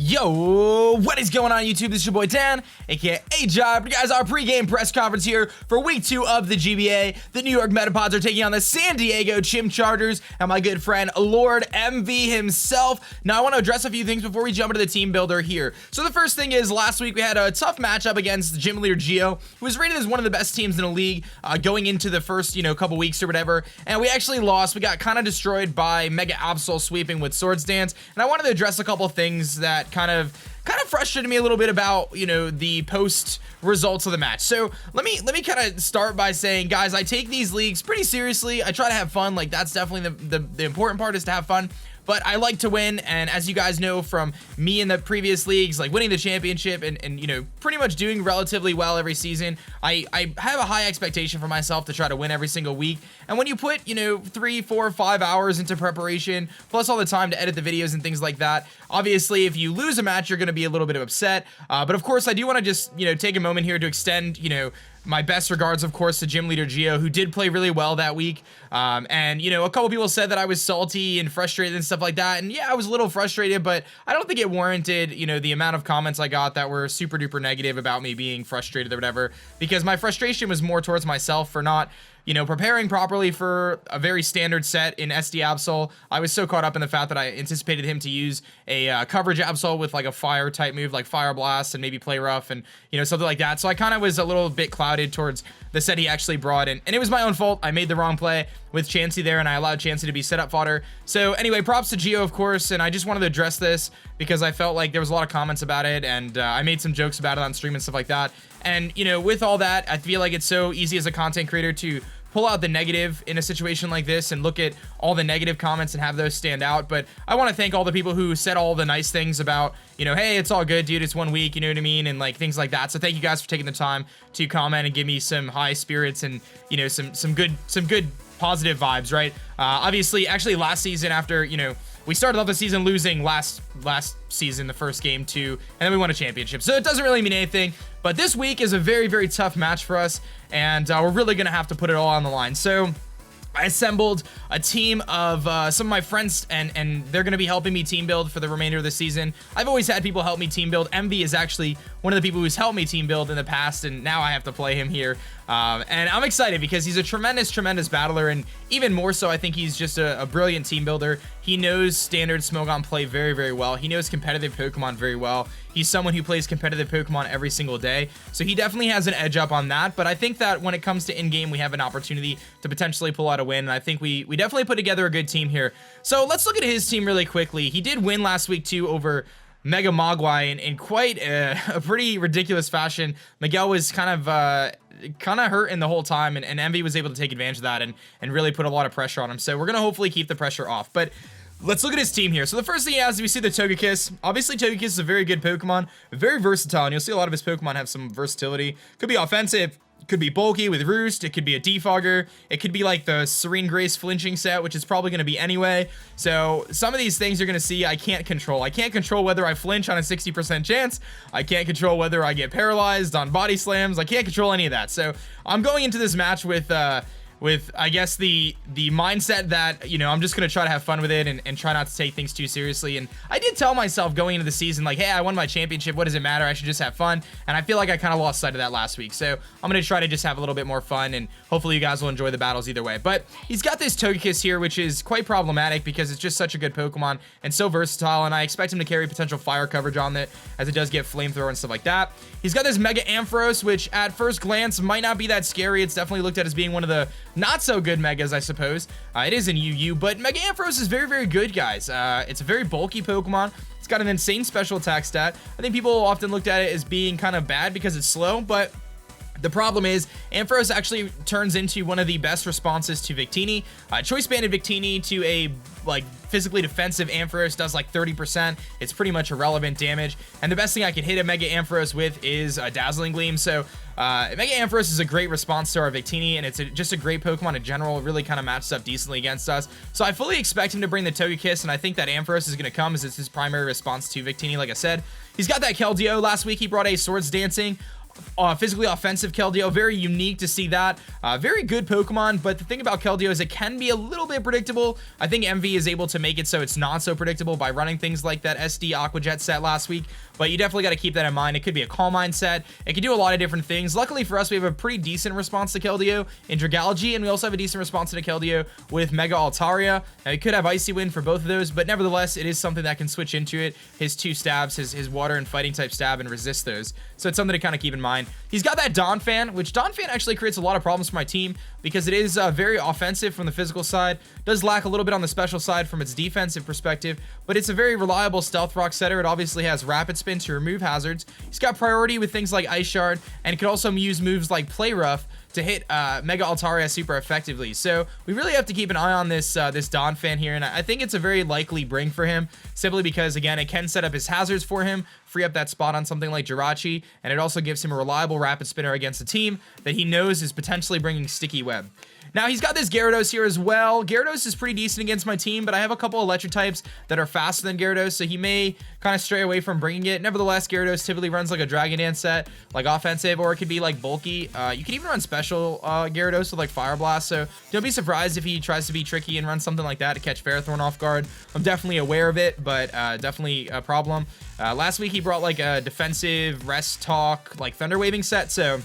Yo, what is going on YouTube? This is your boy Dan, aka aDrive. Guys, our pregame press conference here for week 2 of the GBA. The New York Metapods are taking on the San Diego Chimchargers and my good friend Lord Emvee himself. Now I want to address a few things before we jump into the team builder here. So the first thing is, last week we had a tough matchup against gym leader Geo, who was rated as one of the best teams in the league going into the first couple weeks or whatever, and we actually lost. We got kind of destroyed by Mega Absol sweeping with Swords Dance, and I wanted to address a couple things that kind of frustrated me a little bit about the post results of the match. So let me kind of start by saying, guys, I take these leagues pretty seriously. I try to have fun. Like, that's definitely the important part, is to have fun. But I like to win, and as you guys know from me in the previous leagues, like winning the championship and pretty much doing relatively well every season, I have a high expectation for myself to try to win every single week. And when you put 3, 4, 5 hours into preparation, plus all the time to edit the videos and things like that, obviously if you lose a match, you're going to be a little bit upset. But of course, I do want to just take a moment here to extend my best regards, of course, to Gym Leader Geo, who did play really well that week. And a couple people said that I was salty and frustrated and stuff like that. And yeah, I was a little frustrated, but I don't think it warranted, the amount of comments I got that were super duper negative about me being frustrated or whatever, because my frustration was more towards myself for not preparing properly for a very standard set in SD Absol. I was so caught up in the fact that I anticipated him to use a coverage Absol with like a fire type move like Fire Blast and maybe Play Rough and something like that. So I kind of was a little bit clouded towards the set he actually brought in, and it was my own fault. I made the wrong play with Chansey there, and I allowed Chansey to be set up fodder. So anyway, props to Geo, of course, and I just wanted to address this because I felt like there was a lot of comments about it, and I made some jokes about it on stream and stuff like that. And with all that, I feel like it's so easy as a content creator to pull out the negative in a situation like this and look at all the negative comments and have those stand out. But I want to thank all the people who said all the nice things about, hey, it's all good, dude, it's 1 week, you know what I mean, and like things like that. So thank you guys for taking the time to comment and give me some high spirits and some good positive vibes, right? Obviously, actually last season, after we started off the season losing last season, the first game too, and then we won a championship. So it doesn't really mean anything, but this week is a very, very tough match for us, and we're really going to have to put it all on the line. So I assembled a team of some of my friends, and they're going to be helping me team build for the remainder of the season. I've always had people help me team build. Emvee is actually one of the people who's helped me team build in the past, and now I have to play him here. And I'm excited because he's a tremendous battler, and even more so, I think he's just a brilliant team builder. He knows standard Smogon play very, very well. He knows competitive Pokemon very well. He's someone who plays competitive Pokemon every single day, so he definitely has an edge up on that. But I think that when it comes to in-game, we have an opportunity to potentially pull out a win, and I think we definitely put together a good team here. So let's look at his team really quickly. He did win last week too over Mega Mogwai in quite a pretty ridiculous fashion. Miguel was kind of hurting the whole time, and Emvee was able to take advantage of that and really put a lot of pressure on him. So we're gonna hopefully keep the pressure off. But let's look at his team here. So the first thing he has, we see the Togekiss. Obviously, Togekiss is a very good Pokemon, very versatile, and you'll see a lot of his Pokemon have some versatility. Could be offensive, could be bulky with Roost, it could be a Defogger, it could be like the Serene Grace flinching set, which is probably going to be anyway. So some of these things you're going to see I can't control. I can't control whether I flinch on a 60% chance. I can't control whether I get paralyzed on body slams. I can't control any of that. So I'm going into this match with I guess the mindset that I'm just gonna try to have fun with it and try not to take things too seriously. And I did tell myself going into the season, like, hey, I won my championship, what does it matter, I should just have fun. And I feel like I kind of lost sight of that last week, so I'm gonna try to just have a little bit more fun, and hopefully you guys will enjoy the battles either way. But he's got this Togekiss here, which is quite problematic because it's just such a good Pokemon and so versatile, and I expect him to carry potential fire coverage on it, as it does get flamethrower and stuff like that. He's got this Mega Ampharos, which at first glance might not be that scary. It's definitely looked at as being one of the not so good megas, I suppose. It is in UU, but Mega Ampharos is very, very good, guys. It's a very bulky Pokemon. It's got an insane special attack stat. I think people often looked at it as being kind of bad because it's slow, but the problem is Ampharos actually turns into one of the best responses to Victini. Choice banded Victini to a physically defensive Ampharos does like 30%. It's pretty much irrelevant damage, and the best thing I can hit a Mega Ampharos with is a Dazzling Gleam. So Mega Ampharos is a great response to our Victini, and it's just a great Pokemon in general. It really kind of matches up decently against us. So I fully expect him to bring the Togekiss, and I think that Ampharos is going to come as it's his primary response to Victini. Like I said, he's got that Keldeo. Last week he brought a Swords Dancing. physically offensive Keldeo. Very unique to see that. Very good Pokemon, but the thing about Keldeo is it can be a little bit predictable. I think Emvee is able to make it so it's not so predictable by running things like that SD Aqua Jet set last week, but you definitely got to keep that in mind. It could be a Calm Mind set. It can do a lot of different things. Luckily for us, we have a pretty decent response to Keldeo in Dragalge, and we also have a decent response to Keldeo with Mega Altaria. Now, he could have Icy Wind for both of those, but nevertheless, it is something that can switch into it. His 2 stabs, his water and fighting type stab, and resist those. So it's something to kind of keep in mind. He's got that Donphan, which Donphan actually creates a lot of problems for my team because it is very offensive from the physical side. Does lack a little bit on the special side from its defensive perspective, but it's a very reliable Stealth Rock setter. It obviously has Rapid Spin to remove hazards. He's got priority with things like Ice Shard, and can also use moves like Play Rough to hit Mega Altaria super effectively. So we really have to keep an eye on this Donphan here, and I think it's a very likely bring for him, simply because, again, it can set up his hazards for him, free up that spot on something like Jirachi, and it also gives him a reliable Rapid Spinner against a team that he knows is potentially bringing Sticky Web. Now, he's got this Gyarados here as well. Gyarados is pretty decent against my team, but I have a couple electric types that are faster than Gyarados, so he may kind of stray away from bringing it. Nevertheless, Gyarados typically runs like a Dragon Dance set, like offensive, or it could be like bulky. You can even run special Gyarados with like Fire Blast, so don't be surprised if he tries to be tricky and run something like that to catch Ferrothorn off guard. I'm definitely aware of it, but definitely a problem. Last week, he brought like a defensive Rest Talk, like Thunder Waving set, so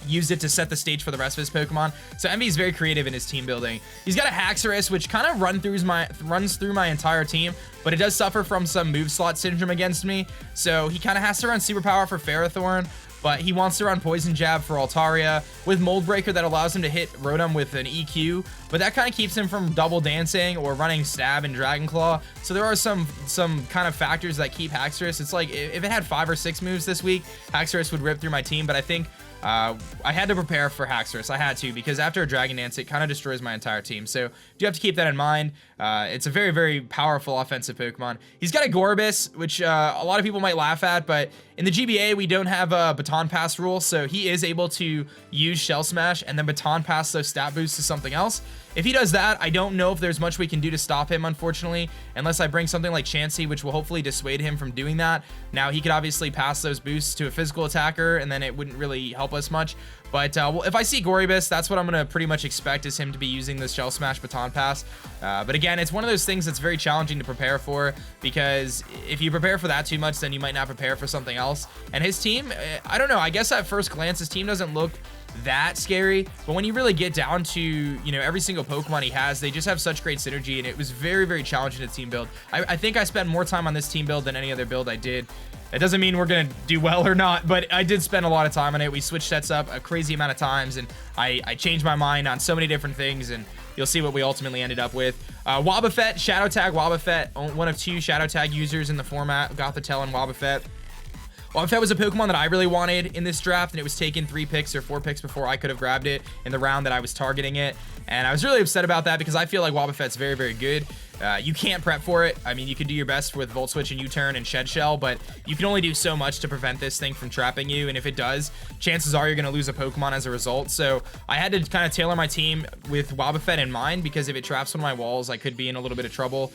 used it to set the stage for the rest of his Pokemon. So Emvee is very creative in his team building. He's got a Haxorus, which kind of runs through my entire team, but it does suffer from some move slot syndrome against me. So he kind of has to run Superpower for Ferrothorn, but he wants to run Poison Jab for Altaria with Mold Breaker that allows him to hit Rotom with an EQ, but that kind of keeps him from double dancing or running Stab and Dragon Claw. So there are some kind of factors that keep Haxorus. It's like if it had 5 or 6 moves this week, Haxorus would rip through my team, but I think I had to prepare for Haxorus. I had to, because after a Dragon Dance, it kind of destroys my entire team. So you have to keep that in mind. It's a very, very powerful offensive Pokemon. He's got a Gorbis, which a lot of people might laugh at, but in the GBA, we don't have a Baton Pass rule, so he is able to use Shell Smash and then Baton Pass those stat boosts to something else. If he does that, I don't know if there's much we can do to stop him, unfortunately, unless I bring something like Chansey, which will hopefully dissuade him from doing that. Now, he could obviously pass those boosts to a physical attacker, and then it wouldn't really help us much. But well, if I see Goribus, that's what I'm going to pretty much expect, is him to be using this Shell Smash Baton Pass. But again, it's one of those things that's very challenging to prepare for, because if you prepare for that too much, then you might not prepare for something else. And his team, I don't know, I guess at first glance, his team doesn't look that scary, but when you really get down to, you know, every single Pokemon he has, they just have such great synergy, and it was very, very challenging to team build. I think I spent more time on this team build than any other build I did. It doesn't mean we're gonna do well or not, but I did spend a lot of time on it. We switched sets up a crazy amount of times, and I changed my mind on so many different things, and you'll see what we ultimately ended up with. Wobbuffet, Shadow Tag Wobbuffet, one of 2 Shadow Tag users in the format, Gothitelle and Wobbuffet. Wobbuffet was a Pokemon that I really wanted in this draft, and it was taken 3 picks or 4 picks before I could have grabbed it in the round that I was targeting it. And I was really upset about that, because I feel like Wobbuffet's very, very good. You can't prep for it. I mean, you can do your best with Volt Switch and U-Turn and Shed Shell, but you can only do so much to prevent this thing from trapping you, and if it does, chances are you're going to lose a Pokemon as a result. So I had to kind of tailor my team with Wobbuffet in mind, because if it traps one of my walls, I could be in a little bit of trouble.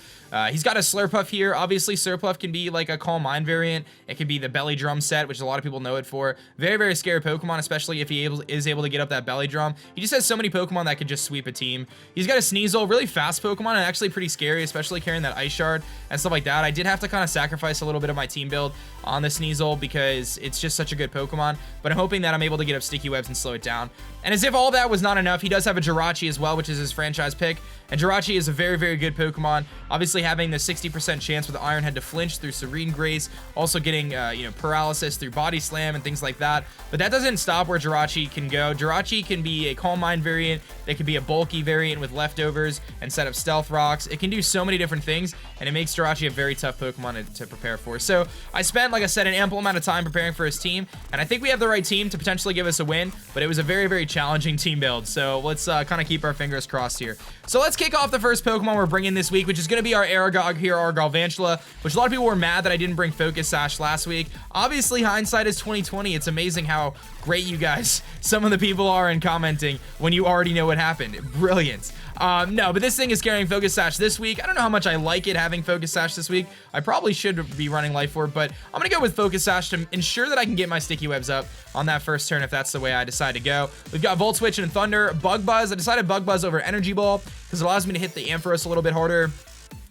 He's got a Slurpuff here. Obviously, Slurpuff can be like a Calm Mind variant. It could be the Belly Drum set, which a lot of people know it for. Very, very scary Pokemon, especially if he is able to get up that Belly Drum. He just has so many Pokemon that could just sweep a team. He's got a Sneasel, really fast Pokemon, and actually pretty scary, especially carrying that Ice Shard and stuff like that. I did have to kind of sacrifice a little bit of my team build on the Sneasel, because it's just such a good Pokemon, but I'm hoping that I'm able to get up Sticky Webs and slow it down. And as if all that was not enough, he does have a Jirachi as well, which is his franchise pick. And Jirachi is a very, very good Pokemon. Obviously, having the 60% chance with Iron Head to flinch through Serene Grace, also getting you know, paralysis through Body Slam and things like that. But that doesn't stop where Jirachi can go. Jirachi can be a Calm Mind variant. They could be a bulky variant with leftovers and set up Stealth Rocks. It can do so many different things, and it makes Jirachi a very tough Pokemon to prepare for. So I spent, like I said, an ample amount of time preparing for his team, and I think we have the right team to potentially give us a win, but it was a very, very challenging team build. So let's kind of keep our fingers crossed here. So let's kick off the first Pokemon we're bringing this week, which is going to be our Aragog here, our Galvantula, which a lot of people were mad that I didn't bring Focus Sash last week. Obviously, hindsight is 2020. It's amazing how great you guys, some of the people, are in commenting when you already know what happened. Brilliant. No, but this thing is carrying Focus Sash this week. week. I don't know how much I like it having Focus Sash this week. I probably should be running Life Orb, but I'm gonna go with Focus Sash to ensure that I can get my Sticky Webs up on that first turn if that's the way I decide to go. We've got Volt Switch and Thunder, Bug Buzz. I decided Bug Buzz over Energy Ball because it allows me to hit the Ampharos a little bit harder.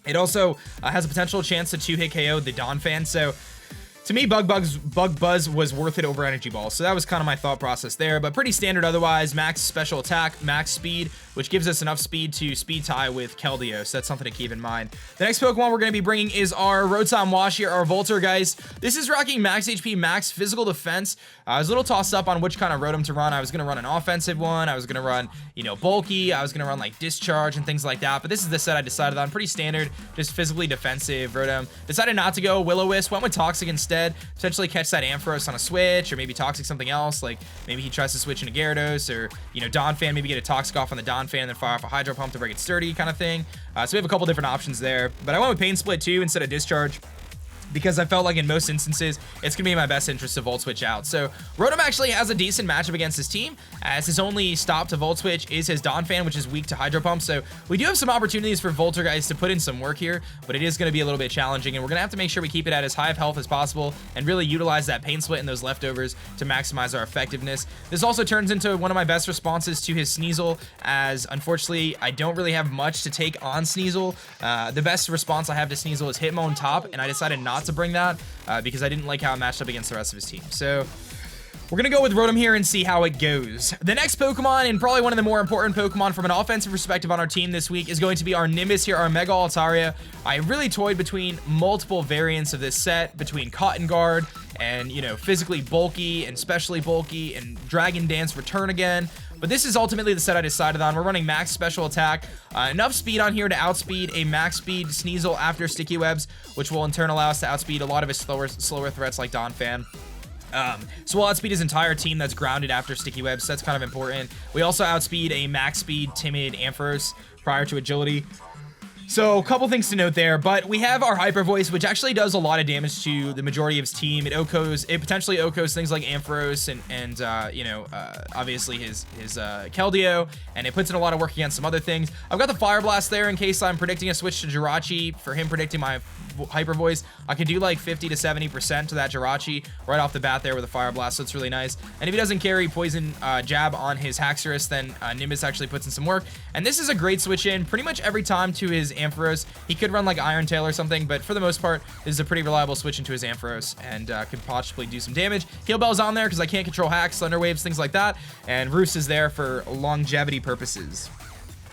It also has a potential chance to 2-hit KO the Donphan, so to me, Bug Buzz was worth it over Energy Ball. So that was kind of my thought process there, but pretty standard otherwise. Max special attack, max speed, which gives us enough speed to speed tie with Keldeo. So that's something to keep in mind. The next Pokemon we're going to be bringing is our Rotom Wash here, our Voltergeist. This is rocking max HP, max physical defense. I was a little tossed up on which kind of Rotom to run. I was going to run an offensive one. I was going to run, you know, bulky. I was going to run like Discharge and things like that. But this is the set I decided on. Pretty standard, just physically defensive Rotom. Decided not to go Will-O-Wisp. Went with Toxic instead. Potentially catch that Ampharos on a switch, or maybe Toxic something else, like maybe he tries to switch into Gyarados, or, you know, Donphan, maybe get a Toxic off on the Donphan and then fire off a Hydro Pump to break it sturdy kind of thing. So we have a couple different options there, but I went with Pain Split too instead of Discharge, because I felt like in most instances, it's going to be in my best interest to Volt Switch out. So Rotom actually has a decent matchup against his team, as his only stop to Volt Switch is his Donphan, which is weak to Hydro Pump. So we do have some opportunities for Voltergeist to put in some work here, but it is going to be a little bit challenging, and we're going to have to make sure we keep it at as high of health as possible and really utilize that Pain Split and those leftovers to maximize our effectiveness. This also turns into one of my best responses to his Sneasel, as unfortunately, I don't really have much to take on Sneasel. The best response I have to Sneasel is Hitmon top, and I decided not to bring that because I didn't like how it matched up against the rest of his team. So we're going to go with Rotom here and see how it goes. The next Pokemon, and probably one of the more important Pokemon from an offensive perspective on our team this week, is going to be our Nimbus here, our Mega Altaria. I really toyed between multiple variants of this set, between Cotton Guard and, you know, physically bulky and specially bulky and Dragon Dance Return again. But this is ultimately the set I decided on. We're running max special attack, enough speed on here to outspeed a max speed Sneasel after Sticky Webs, which will in turn allow us to outspeed a lot of his slower threats like Donphan. So we'll outspeed his entire team that's grounded after Sticky Webs, so that's kind of important. We also outspeed a max speed timid Ampharos prior to agility. So a couple things to note there, but we have our Hyper Voice, which actually does a lot of damage to the majority of his team. It potentially OHKOs things like Ampharos and you know, obviously his Keldeo, and it puts in a lot of work against some other things. I've got the Fire Blast there in case I'm predicting a switch to Jirachi for him predicting my Hyper Voice. I could do like 50 to 70% to that Jirachi right off the bat there with a Fire Blast, so it's really nice. And if he doesn't carry Poison Jab on his Haxorus, then Nimbus actually puts in some work. And this is a great switch in pretty much every time to his Ampharos. He could run like Iron Tail or something, but for the most part, this is a pretty reliable switch into his Ampharos and could possibly do some damage. Heal Bell's on there because I can't control hacks, Thunder Waves, things like that, and Roost is there for longevity purposes.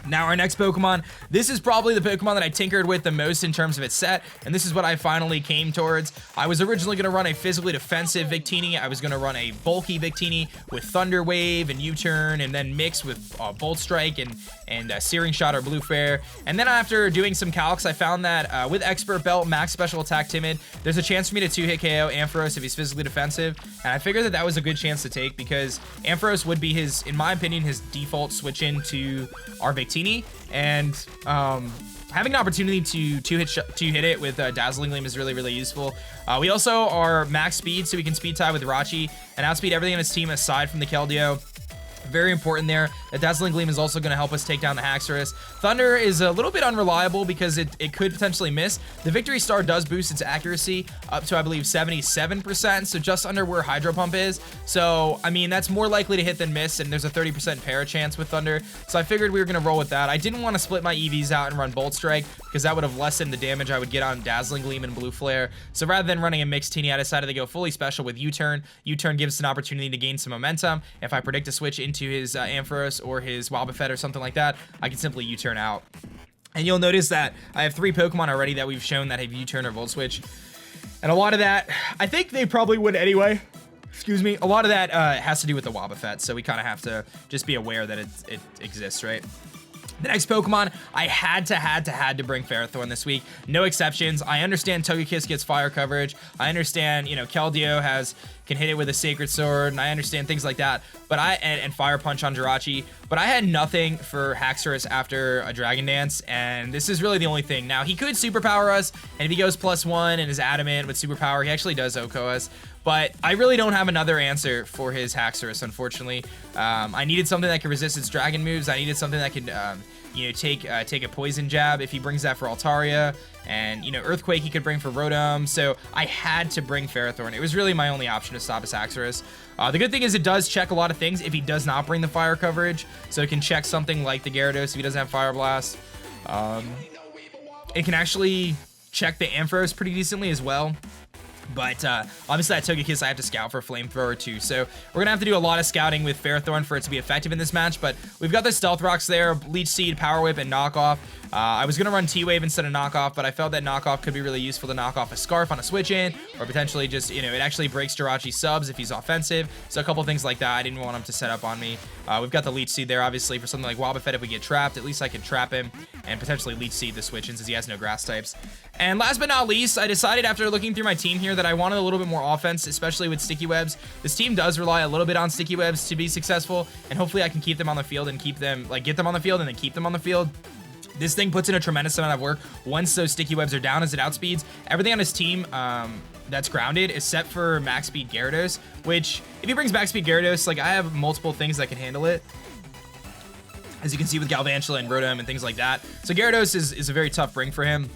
Now our next Pokemon, this is probably the Pokemon that I tinkered with the most in terms of its set, and this is what I finally came towards. I was originally going to run a physically defensive Victini. I was going to run a bulky Victini with Thunder Wave and U-Turn, and then mix with Bolt Strike and Searing Shot or Blue Flare. And then after doing some calcs, I found that with Expert Belt, Max Special Attack Timid, there's a chance for me to 2-hit KO Ampharos if he's physically defensive, and I figured that that was a good chance to take because Ampharos would be his, in my opinion, his default switch into our Victini. And having an opportunity to hit it with Dazzling Gleam is really useful. We also are max speed, so we can speed tie with Rachi and outspeed everything in his team aside from the Keldeo. Very important there. The Dazzling Gleam is also going to help us take down the Haxorus. Thunder is a little bit unreliable because it could potentially miss. The Victory Star does boost its accuracy up to, I believe, 77%, so just under where Hydro Pump is. So, I mean, that's more likely to hit than miss, and there's a 30% para chance with Thunder. So I figured we were going to roll with that. I didn't want to split my EVs out and run Bolt Strike because that would have lessened the damage I would get on Dazzling Gleam and Blue Flare. So rather than running a mixed Teeny, I decided to go fully special with U-Turn. U-Turn gives us an opportunity to gain some momentum. If I predict a switch into his Ampharos or his Wobbuffet or something like that, I can simply U-Turn out. And you'll notice that I have 3 Pokemon already that we've shown that have U-Turn or Volt Switch. And a lot of that, I think they probably would anyway. Excuse me. A lot of that has to do with the Wobbuffet, so we kind of have to just be aware that it exists, right? The next Pokemon, I had to bring Ferrothorn this week. No exceptions. I understand Togekiss gets fire coverage. I understand, you know, Keldeo can hit it with a Sacred Sword, and I understand things like that. But and Fire Punch on Jirachi. But I had nothing for Haxorus after a Dragon Dance, and this is really the only thing. Now, he could Superpower us, and if he goes +1 and is adamant with Superpower, he actually does OHKO us. but I really don't have another answer for his Haxorus, unfortunately. I needed something that could resist its dragon moves. I needed something that could, you know, take a poison jab if he brings that for Altaria, and, you know, Earthquake he could bring for Rotom, so I had to bring Ferrothorn. It was really my only option to stop his Haxorus. The good thing is it does check a lot of things if he does not bring the fire coverage, so it can check something like the Gyarados if he doesn't have Fire Blast. It can actually check the Ampharos pretty decently as well. But obviously at Togekiss I have to scout for Flamethrower too, so we're gonna have to do a lot of scouting with Ferrothorn for it to be effective in this match. But we've got the Stealth Rocks there, Leech Seed, Power Whip, and Knockoff. I was gonna run T-Wave instead of Knockoff, but I felt that Knockoff could be really useful to knock off a Scarf on a switch in, or potentially just, you know, it actually breaks Jirachi's subs if he's offensive, so a couple things like that. I didn't want him to set up on me. We've got the Leech Seed there, obviously, for something like Wobbuffet. If we get trapped, at least I can trap him and potentially Leech Seed the switch in since he has no grass types. And last but not least, I decided after looking through my team here that I wanted a little bit more offense, especially with Sticky Webs. This team does rely a little bit on Sticky Webs to be successful, and hopefully I can keep them on the field and keep them, like, get them on the field and then keep them on the field. This thing puts in a tremendous amount of work once those Sticky Webs are down, as it outspeeds everything on his team that's grounded, except for max speed Gyarados, which if he brings max speed Gyarados, like, I have multiple things that can handle it, as you can see with Galvantula and Rotom and things like that. So Gyarados is a very tough bring for him.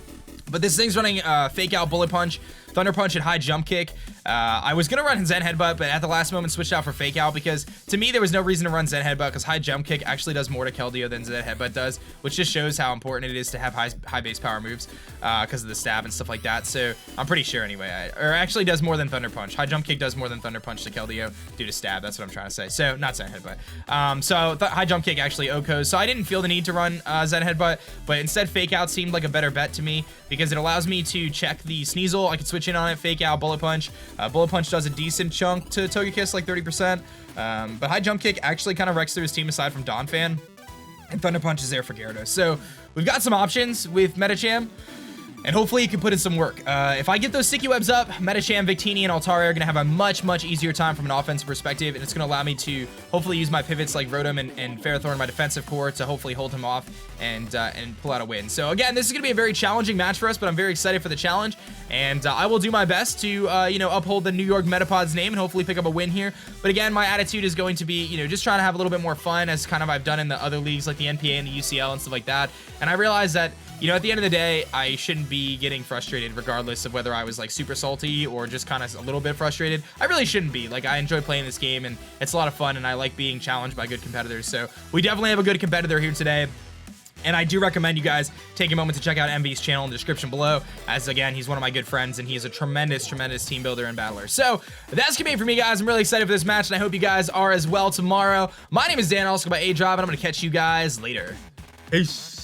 But this thing's running Fake Out, Bullet Punch, Thunder Punch, and High Jump Kick. I was going to run Zen Headbutt, but at the last moment switched out for Fake Out because, to me, there was no reason to run Zen Headbutt because High Jump Kick actually does more to Keldeo than Zen Headbutt does, which just shows how important it is to have high base power moves because of the stab and stuff like that. So I'm pretty sure anyway. Or actually does more than Thunder Punch. High Jump Kick does more than Thunder Punch to Keldeo due to stab. That's what I'm trying to say. So not Zen Headbutt. So High Jump Kick actually OHKOs. So I didn't feel the need to run Zen Headbutt, but instead Fake Out seemed like a better bet to me because it allows me to check the Sneasel. I can switch in on it, Fake Out, Bullet Punch. Bullet Punch does a decent chunk to Togekiss, like 30%. But High Jump Kick actually kind of wrecks through his team aside from Donphan. And Thunder Punch is there for Gyarados. So we've got some options with Metacham, and hopefully you can put in some work. If I get those Sticky Webs up, Metacham, Victini, and Altaria are going to have a much, much easier time from an offensive perspective, and it's going to allow me to hopefully use my pivots like Rotom and Ferrothorn, my defensive core, to hopefully hold him off and pull out a win. So again, this is going to be a very challenging match for us, but I'm very excited for the challenge, and I will do my best to, you know, uphold the New York Metapods name and hopefully pick up a win here. But again, my attitude is going to be, you know, just trying to have a little bit more fun, as kind of I've done in the other leagues like the NPA and the UCL and stuff like that. And I realize that, you know, at the end of the day, I shouldn't be getting frustrated regardless of whether I was like super salty or just kind of a little bit frustrated. I really shouldn't be. Like, I enjoy playing this game and it's a lot of fun, and I like being challenged by good competitors. So we definitely have a good competitor here today. And I do recommend you guys take a moment to check out Emvee's channel in the description below, as again, he's one of my good friends and he's a tremendous, tremendous team builder and battler. So that's gonna be it for me, guys. I'm really excited for this match, and I hope you guys are as well tomorrow. My name is Dan, also by aDrive, and I'm gonna catch you guys later. Peace.